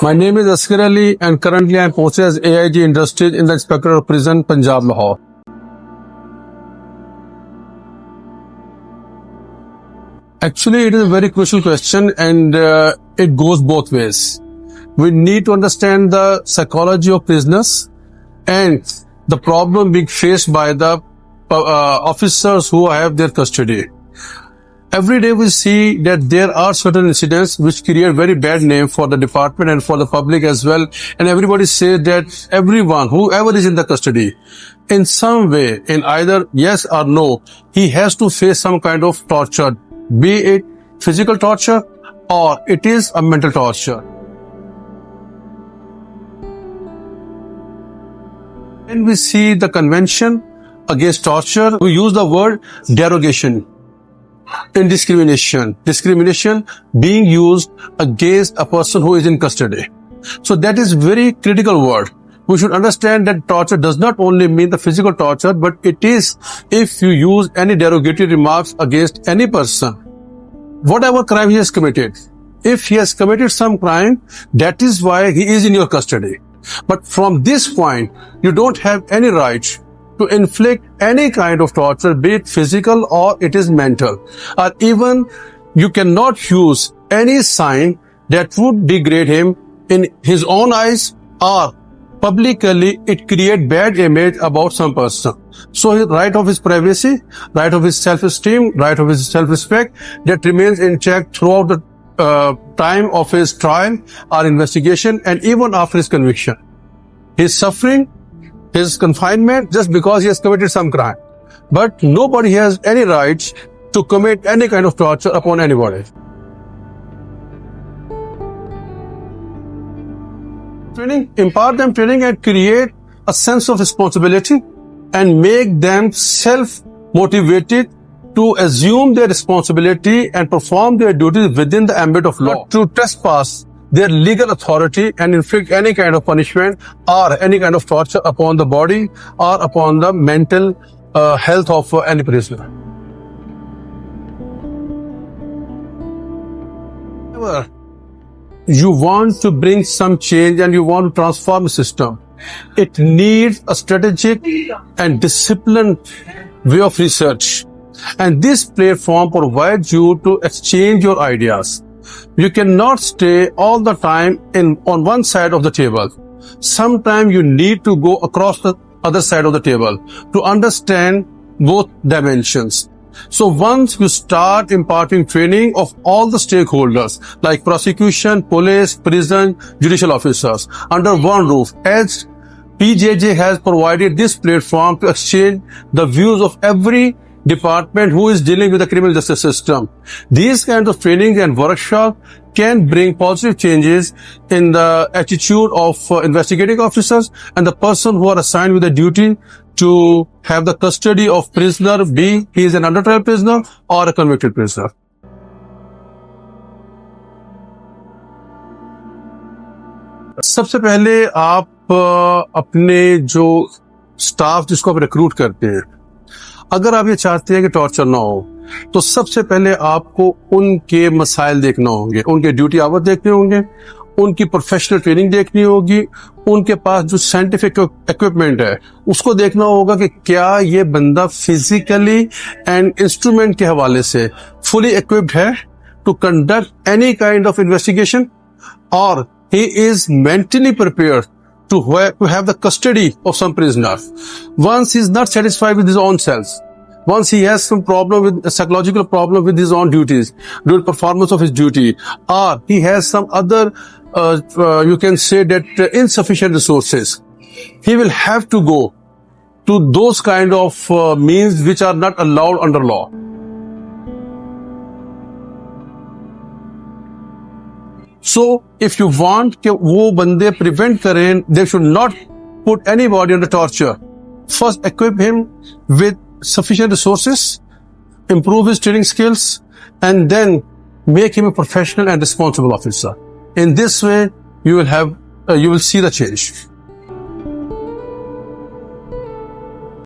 My name is Asghar Ali and currently I am posted as AIG Industries in the Inspector of Prison, Punjab, Lahore. Actually, it is a very crucial question and it goes both ways. We need to understand the psychology of prisoners and the problem being faced by the officers who have their custody. Every day we see that there are certain incidents which create very bad name for the department and for the public as well. And everybody says that everyone, whoever is in the custody, in some way, in either yes or no, he has to face some kind of torture, be it physical torture or it is a mental torture. When we see the Convention Against Torture, we use the word derogation. Indiscrimination, discrimination being used against a person who is in custody. So that is very critical word. We should understand that torture does not only mean the physical torture, but it is if you use any derogatory remarks against any person, whatever crime he has committed. If he has committed some crime, that is why he is in your custody. But from this point, you don't have any right to inflict any kind of torture, be it physical or it is mental. Or even you cannot use any sign that would degrade him in his own eyes or publicly it create bad image about some person. So his right of his privacy, right of his self-esteem, right of his self-respect, that remains in check throughout the time of his trial or investigation and even after his conviction. He is suffering his confinement just because he has committed some crime. But nobody has any right to commit any kind of torture upon anybody. Training, impart them training and create a sense of responsibility and make them self-motivated to assume their responsibility and perform their duties within the ambit of law. But to trespass their legal authority and inflict any kind of punishment or any kind of torture upon the body or upon the mental health of any prisoner. However, you want to bring some change and you want to transform the system, it needs a strategic and disciplined way of research. And this platform provides you to exchange your ideas. You cannot stay all the time on one side of the table. Sometimes you need to go across the other side of the table to understand both dimensions. So once you start imparting training of all the stakeholders like prosecution, police, prison, judicial officers under one roof, as PJJ has provided this platform to exchange the views of every department who is dealing with the criminal justice system. These kinds of trainings and workshops can bring positive changes in the attitude of investigating officers and the person who are assigned with the duty to have the custody of prisoner, be he is an under trial prisoner or a convicted prisoner. सबसे पहले आप अपने जो staff जिसको आप recruit करते हैं, अगर आप ये चाहते हैं कि टॉर्चर ना हो, तो सबसे पहले आपको उनके मसाइल देखना होंगे, उनके ड्यूटी आवर देखने होंगे, उनकी प्रोफेशनल ट्रेनिंग देखनी होगी, उनके पास जो साइंटिफिक इक्विपमेंट है उसको देखना होगा कि क्या ये बंदा फिजिकली एंड इंस्ट्रूमेंट के हवाले से फुली इक्विप्ड है to conduct any kind of investigation और he is mentally prepared to have the custody of some prisoner. Once he is not satisfied with his own self, once he has some problem with a psychological problem with his own duties, dual performance of his duty, or he has some other, you can say that insufficient resources, he will have to go to those kind of means which are not allowed under law. So, if you want कि वो बंदे prevent करें, they should not put anybody under torture. First, equip him with sufficient resources, improve his training skills, and then make him a professional and responsible officer. In this way, you will see the change.